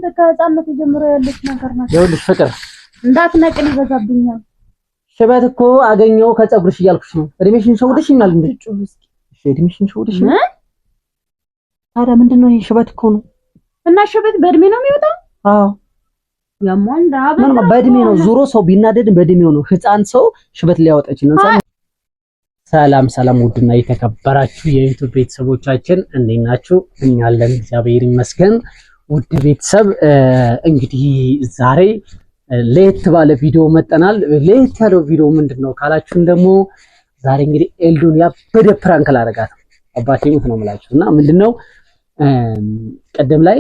ከስንት ከህፃንነት ጀምሮ ያለች ነገር ናት። ይኸውልሽ ፍቅር እንዳትነቅል ይበዛብኛል። ሽበት እኮ አገኘው ከፀጉርሽ እያልኩሽ ነው። እድሜሽን ሸውደሽኛል እንዴ? እሺ እድሜሽን ሸውደሽ ነው። ታዲያ ምንድነው ይሄ? ሽበት እኮ ነው። እና ሽበት በእድሜ ነው የሚወጣው? አዎ ያሟንዳ በእድሜ ነው። ዙሮ ሰው ቢናደድ በእድሜው ነው። ህፃን ሰው ሽበት ሊያወጣ ይችላል። ሰላም ሰላም፣ ውድና የተከበራችሁ የዩቲዩብ ቤተሰቦቻችን እንዴት ናችሁ? እኛ አለን እግዚአብሔር ይመስገን። ውድ ቤተሰብ እንግዲህ ዛሬ ለየት ባለ ቪዲዮ መጠናል። ለየት ያለው ቪዲዮ ምንድነው ካላችሁን ደግሞ ዛሬ እንግዲህ ኤልዱን ያበደ ፕራንክ ላደርጋት አባቴ ሙት ነው የምላችሁና ምንድነው ቀደም ላይ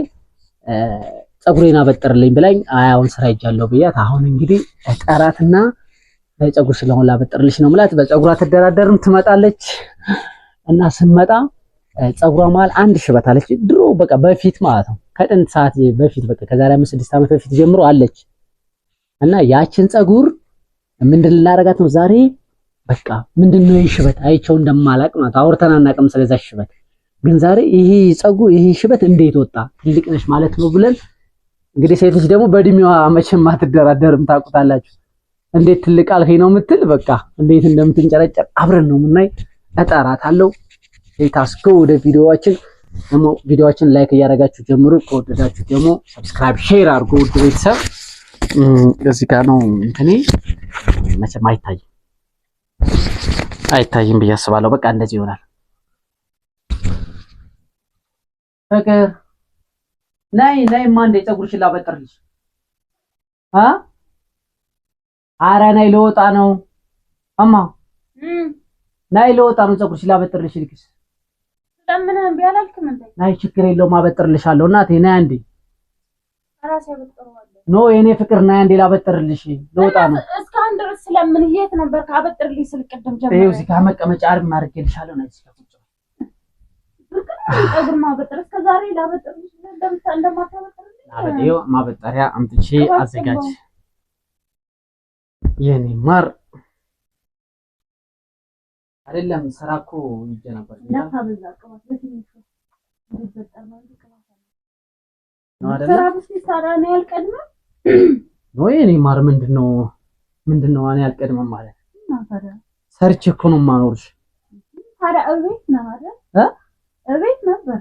ፀጉሬን አበጥርልኝ ብላኝ አሁን ስራ ይጃለው ብያት አሁን እንግዲህ ጠራትና ፀጉር ስለሆነ ላበጥርልሽ ነው ማለት በፀጉሯ ትደራደርም ትመጣለች እና ስመጣ ፀጉሯ መሀል አንድ ሽበት አለች። ድሮ በቃ በፊት ማለት ነው ከጥንት ሰዓት በፊት በቃ ከዛሬ 5-6 ዓመት በፊት ጀምሮ አለች እና ያችን ፀጉር ምንድን ልናረጋት ነው ዛሬ? በቃ ምንድነው ይሄ ሽበት አይቼው እንደማላቅ ማለት አውርተን አናውቅም ስለዛ ሽበት። ግን ዛሬ ይሄ ፀጉር ይሄ ሽበት እንዴት ወጣ ትልቅ ነሽ ማለት ነው ብለን እንግዲህ ሴት ልጅ ደግሞ በእድሜዋ መቼም አትደራደርም ታውቁታላችሁ። እንዴት ትልቅ አልከኝ ነው የምትል በቃ እንዴት እንደምትንጨረጨር አብረን ነው የምናይ። እጠራታለሁ። ሌታስኮ ወደ ቪዲዮዋችን ደግሞ ቪዲዮዋችን ላይክ እያደረጋችሁ ጀምሩ። ከወደዳችሁ ደግሞ ሰብስክራይብ ሼር አድርጉ። ውድ ቤተሰብ እዚህ ጋር ነው እንትኔ መቼም አይታይም ብዬ አስባለሁ። በቃ እንደዚህ ይሆናል። ፍቅር ነይ ማንዴ ፀጉርሽን ላበጥርልሽ። ኧረ ነይ ልወጣ ነው እማ ነይ ልወጣ ነው ፀጉርሽን ላበጥርልሽ። ልክስ ለምን እምቢ አላልክም እንዴ? ነይ ችግር የለውም አበጥርልሻለሁ። እናቴ ነይ አንዴ። ራሴ አበጥረዋለሁ። ኖ የኔ ፍቅር ነይ አንዴ ላበጥርልሽ። ልወጣ ነው። እስካሁን ድረስ ስለምን የት ነበር ካበጥርልኝ ስል ቅድም ጀምሮ ይኸው እዚህ ጋር መቀመጫ አርም አድርጌልሻለሁ። ነይ እዚህ ጋር ቁጭ ፀጉር ማበጠር እስከ ዛሬ ላበጥርልሽ እንደማታበጥርልኝ አበጥሪው ማበጠሪያ አምጥቼ አዘጋጅ። የኔ ማር አይደለም ስራ እኮ ይጀ ነበር ያታበዛ ቀማት በትንሹ እንዲበጠር ነው ነው አይደለም ስራ ብቻ ሳራ ነው ያልቀድመ ነው የኔ ማር ምንድነው እኔ ያልቀድመ ማለት እና ታዲያ ሰርች እኮ ነው ማኖርሽ። ታዲያ እቤት ነው አይደል? እቤት ነበር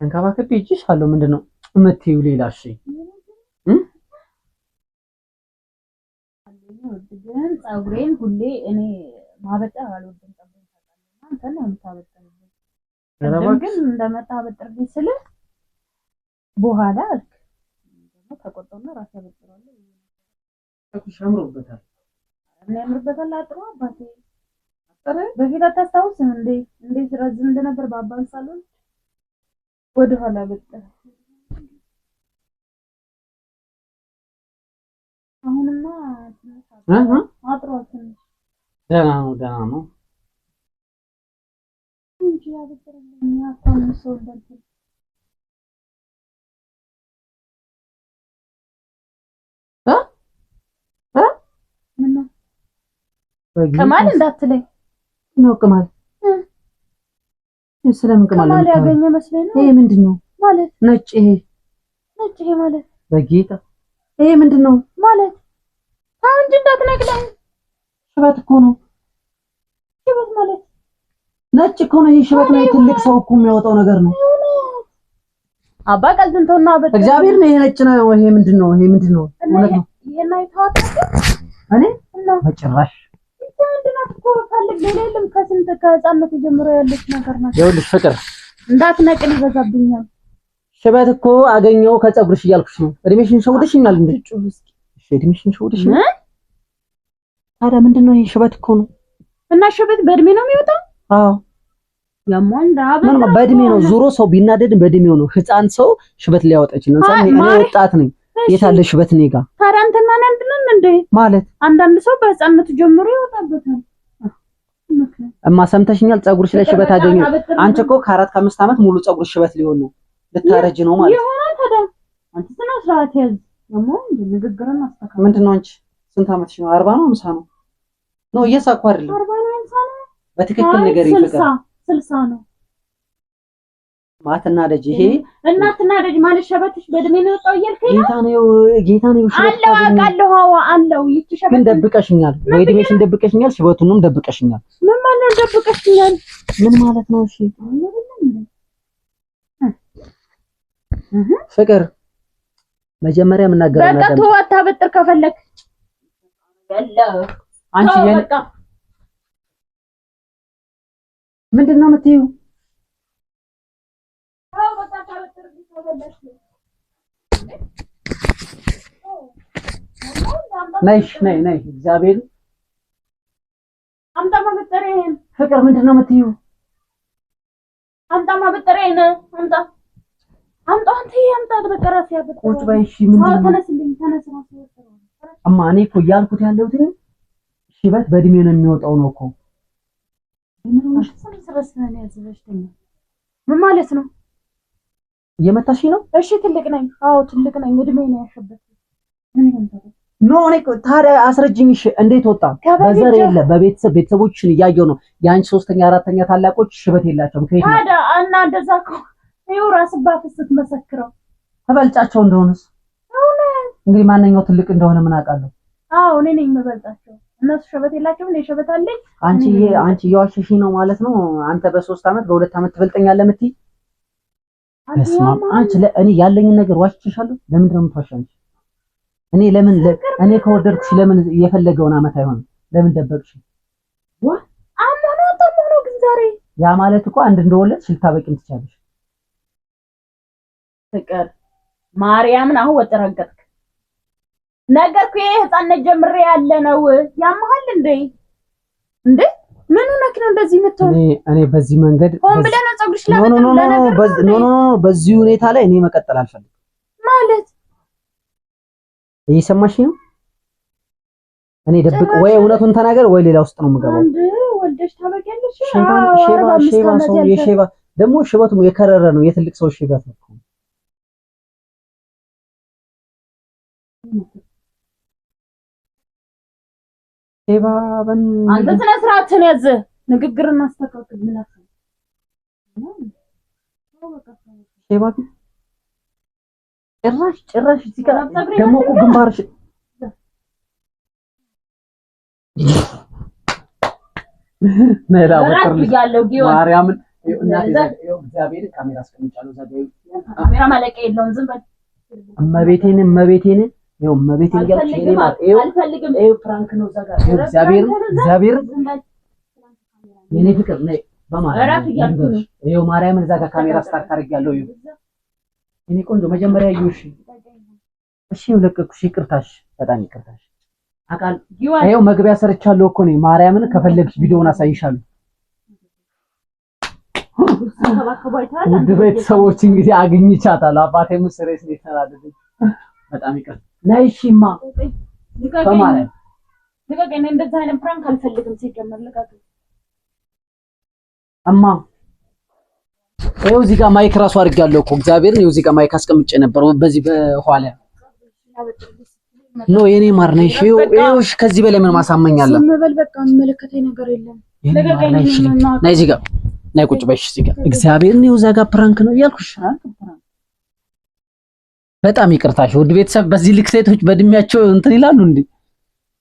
እንካባከብ ይችላል። ምንድነው እምትይው ሌላ? እሺ ግን ፀጉሬን ሁሌ እኔ ማበጠር አልወድም። ፀጉሬን ታውቃለህ አንተ ነው የምታበጥረው። ግን እንደመጣ አበጥርልኝ ስለ በኋላ አልክ ደግሞ ተቆጣውና ራሴ አበጥራለሁ። ፀጉርሽ አምሮበታል። እኔ አምሮበታል አጥሮ አባቴ አጥረ በፊት አታስታውስም እንዴ? እንዴት ረዝም እንደነበር በአባን ሳሎን ወደ ኋላ በጥረ አሁንማ አጥሯል። ደህና ነው እንጂ አበጥረልኝ ያታውን ሰው ደርሰ ቅማል እንዳትለኝ ነው። ቅማል ስለምን ቅማል ያገኘ መስለኝ ነው። ይሄ ምንድነው ማለት? ነጭ ይሄ ማለት በጌታ ይሄ ምንድነው ማለት? አንቺ እንዳትነግለኝ። ሽበት እኮ ነው። ሽበት ማለት ነጭ እኮ ነው። ይሄ ሽበት ነው። ትልቅ ሰው እኮ የሚያወጣው ነገር ነው። አባ ቀልድንተውና እግዚአብሔር ነው። ይሄ ነጭ ነው። ይሄ ምንድነው? እውነት ነው። ይሄን አይተዋት እኔ በጭራሽ ምንድናት እኮ ፈልግ ለሌለም ከስንት ከህፃንነት ጀምሮ ያለች ነገር ናት። ይኸውልሽ ፍቅር እንዳትነቅል ይበዛብኛል። ሽበት እኮ አገኘው ከፀጉርሽ እያልኩሽ ነው። እድሜሽን ሸውደሽኛል እንዴ? እሺ እድሜሽን ሸውደሽኛል። ታዲያ ምንድነው ይሄ? ሽበት እኮ ነው። እና ሽበት በእድሜ ነው የሚወጣው? አዎ ያሟንዳ በእድሜ ነው። ዙሮ ሰው ቢናደድ በእድሜው ነው። ህፃን ሰው ሽበት ሊያወጣ ይችላል። እኔ ወጣት ነኝ። የታለ ሽበት እኔ ጋር? ታዲያ አንተና እኔ አንድ ነን እንዴ? ማለት አንዳንድ ሰው በህፃንነቱ ጀምሮ ይወጣበታል። እማ ሰምተሽኛል? ፀጉርሽ ላይ ሽበት አገኘ። አንቺ እኮ ከ4-5 ዓመት ሙሉ ፀጉርሽ ሽበት ሊሆን ነው። ልታረጅ ነው ማለት ይሆናል። ታዲያ አንተ ስነ ስርዓት ያዝ ደግሞ ንግግርን አስተካክል። ምንድነው አንቺ ስንት ዓመትሽ ነው? 40 ነው 50 ነው? ነው እየሳኩ አይደለም። 40 ነው 50 ነው። በትክክል ነገር ይፈቀር 60 ነው። ማትና ደጅ ይሄ እናትና ደጅ ማለት ሸበትሽ በእድሜ ነው የወጣው እያልከኝ ነው? ጌታ ነው ሽበት አለው አለው ይቺ ሸበት ግን ደብቀሽኛል። በእድሜሽን ደብቀሽኛል፣ ሽበቱንም ደብቀሽኛል። ምን ማለት ደብቀሽኛል? ምን ማለት ነው? እሺ ፍቅር መጀመሪያ ምናገረው ነገር በቃ ተው፣ አታበጥር ከፈለክ ያለው አንቺ ምንድነው የምትይው? ነይ እግዚአብሔር አምጣ ማበጠሬን። ፍቅር ምንድነው የምትይው? አምጣ ማበጠሬን አምጣ አንተ አምጣ በቀራስ ያበጠረ ቁጭ በይ። እሺ ምንድነው? ተነስልኝ ተነስ ነው እማ እኔ እኮ እያልኩት ያለሁት ሽበት በእድሜ ነው የሚወጣው ነው እኮ። ምን ማለት ነው? እየመታሽ ነው? እሺ ትልቅ ነኝ። አዎ ትልቅ ነኝ። እድሜ ነው ያሸበት። ኖ እኔ ታዲያ አስረጅኝ። እሺ እንዴት ወጣ? በዘር የለ ቤተሰቦችሽን እያየሁ ነው። የአንቺ ሶስተኛ አራተኛ ታላቆች ሽበት የላቸውም። ታዲያ እና እንደዛ እኮ ይኸው ራስህ ባፍህ ስትመሰክረው ተበልጫቸው እንደሆነስ እንግዲህ ማንኛው ትልቅ እንደሆነ ምን አውቃለሁ? አዎ እኔ ነኝ የምበልጣቸው። እነሱ ሸበት የላቸውም፣ እኔ ሸበት አለኝ። አንቺ እየዋሸሽ ነው ማለት ነው። አንተ በ3 አመት በ2 አመት ትበልጠኛለህ የምትይ? በስማም አንቺ እኔ ያለኝን ነገር ዋሽችሻለሁ። ለምን ነው የምትዋሻኝ? እኔ ከወደድኩሽ ለምን የፈለገውን አመት አይሆንም? ለምን ደበቅሽ? አሞኖ ግን ዛሬ ያ ማለት እኮ አንድ እንደወለድሽ ልታበቂም ትቻለሽ። ፍቅር ማርያምን አሁን ወጠረገጥክ ነገርኩ። የህፃነት ጀምሬ ያለ ነው ያመሃል እንዴ ምን ሆነክ ነው እንደዚህ የምትሆን? እኔ በዚህ መንገድ ሆን ብለህ ነው ፀጉርሽ ኖ በዚህ ሁኔታ ላይ እኔ መቀጠል አልፈልግም። ማለት እየሰማሽ ነው? እኔ ደብቅ ወይ እውነቱን ተናገር ወይ ሌላ ውስጥ ነው የምገባው። አንድ ወልደሽ ታበቂያለሽ። ሼባ ሰው የሼባ ደግሞ ሽበቱ የከረረ ነው። የትልቅ ሰው ሽበት ነው። ሼባ አንተ ስነ ስርዓትን ያዝ፣ ንግግርና አስተካክል። ምላስ ሼባ ጭራሽ ሲከራ ደግሞ እኮ ግንባርሽ ነዳ ወጥርልኝ ማርያምን እግዚአብሔር ካሜራ አስቀምጫለሁ። ካሜራ ማለቂያ የለውም። ዝም በል እመቤቴን አልፈልግም። ፍራንክ ነው እዛ ጋር እግዚአብሔር የኔ ፍቅር ነይ ማርያምን እዛ ጋር ካሜራ ስታርት አድርጌያለሁ። የኔ ቆንጆ መጀመሪያ ይዩሽ። እሺ ለቀቅኩሽ። ይቅርታሽ፣ በጣም ይቅርታሽ። አቃል መግቢያ ሰርቻለሁ እኮ ነው። ማርያምን ከፈለግሽ ቪዲዮውን አሳይሻለሁ። ውድ ቤተሰቦች እንግዲህ አግኝቻታለሁ። አባቴ ምስሬስ ነው የተናደደኝ። በጣም ይቅርታ። ነይ እሺማ ልቀቀኝ። እንደዛ አይነት ፕራንክ አልፈልግም። ሲጀመር ልቀቀኝ እማ። እዚህ ጋር ማይክ ራሱ አድርጌያለሁ እኮ እግዚአብሔርን። እዚህ ጋር ማይክ አስቀምጬ ነበር በዚህ በኋላ ኖ የኔ ማር ነሽ። ይኸውሽ ከዚህ በላይ ምን ማሳመኛ አለ? ዝም በል በቃ። የሚመለከተኝ ነገር የለም። ነይ እዚህ ጋር ነይ ቁጭ በይሽ እዚህ ጋር። እግዚአብሔርን እዛ ጋር ፕራንክ ነው እያልኩሽ። በጣም ይቅርታሽ ውድ ቤተሰብ። በዚህ ልክ ሴቶች በእድሜያቸው እንትን ይላሉ እንዴ?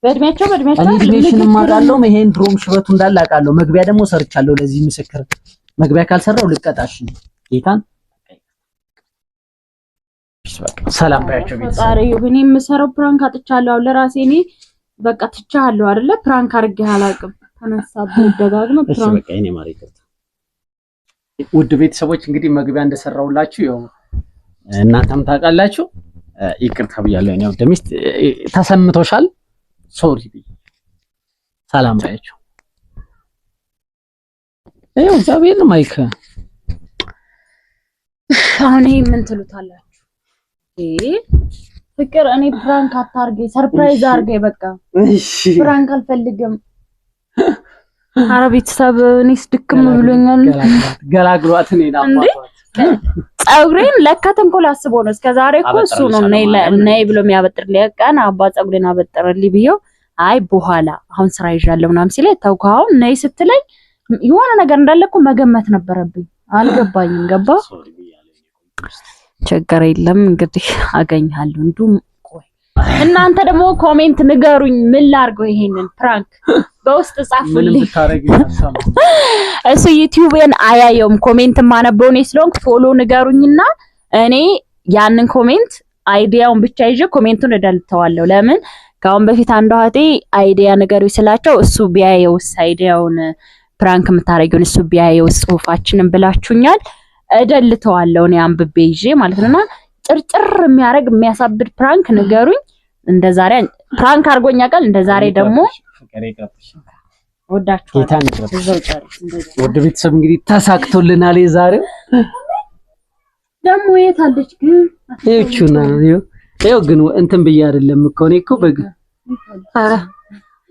በእድሜያቸው እኔ እድሜሽንም አውቃለሁ። ይሄን ድሮም ሽበቱ እንዳለ አውቃለሁ። መግቢያ ደግሞ ሰርቻለሁ። ለዚህ ምስክር መግቢያ ካልሰራው ልቀጣሽ ነው ጌታን። ሰላም ባያቸው ቤተሰብ። ዛሬ እኔ የምሰራው ፕራንክ አጥቻለሁ። ለራሴ እኔ በቃ ትቻለሁ አይደለ? ፕራንክ አድርጌ አላውቅም። ተነሳብኝ ደጋግመህ ፕራንክ። በቃ እኔ ማር ይቅርታ። ውድ ቤተሰቦች እንግዲህ መግቢያ እንደሰራውላችሁ ያው እናንተም ታውቃላችሁ። ይቅርታ ብያለሁ። እኔ ወደ ሚስት ተሰምቶሻል። ሶሪ ሰላም ባያቸው። ይኸው እግዚአብሔር ነው ማይክ። አሁን ይሄ ምን ትሉታላችሁ? ፍቅር እኔ ፕራንክ አታርጌ፣ ሰርፕራይዝ አርጌ። በቃ እሺ ፕራንክ አልፈልግም። ኧረ ቤተሰብ እኔስ ድክም ብሎኛል። ገላግሏት እኔ ናፋቷት። ፀጉሬን ለካ ተንኮል አስቦ ነው። እስከዛሬ እኮ እሱ ነው ነይ ብሎ የሚያበጥርልኝ። ቀን አባ ፀጉሬን አበጠረልኝ ብዬው አይ በኋላ አሁን ስራ ይዣለሁ ምናምን ሲለኝ ተውኩ። አሁን ነይ ስትለኝ የሆነ ነገር እንዳለ እኮ መገመት ነበረብኝ። አልገባኝም። ገባ ችግር የለም እንግዲህ አገኛለሁ። እንዱም ቆይ እናንተ ደግሞ ኮሜንት ንገሩኝ። ምን ላድርገው ይሄንን ፕራንክ በውስጥ ጻፉልኝ። እሱ ዩቲዩብን አያየውም። ኮሜንት ማነበው ነው ስለሆንኩ ፎሎ ንገሩኝና እኔ ያንን ኮሜንት አይዲያውን ብቻ ይዤ ኮሜንቱን እደልተዋለሁ። ለምን ካሁን በፊት አንዷ እህቴ አይዲያ ንገሩኝ ስላቸው እሱ ቢያየውስ አይዲያውን ፕራንክ የምታረጊውን እሱ ቢያየው ጽሁፋችንን ብላችሁኛል። እደልተዋለሁ እኔ አንብቤ ይዤ ማለት ነውና ጭርጭር የሚያረግ የሚያሳብድ ፕራንክ ንገሩኝ። እንደዛሬ ፕራንክ አርጎኛ ቃል እንደዛሬ ደግሞ ወዳችኋለሁ። ወደ ቤተሰብ እንግዲህ ተሳክቶልናል። የዛሬው ደግሞ የት አለች ግን እዩቹና ይኸው ግን እንትን ብዬ አይደለም እኮ እኔ እኮ በግ አረ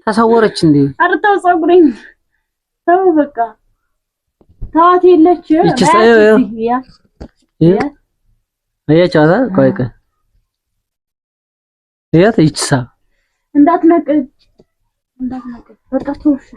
ተሰወረች እንዴ? አርተው ጸጉሬን ተው በቃ ታዋት የለች አያቻታ ቆይቀ ያት ይችሳ እንዳትነቀጭ በቃ ተውሽ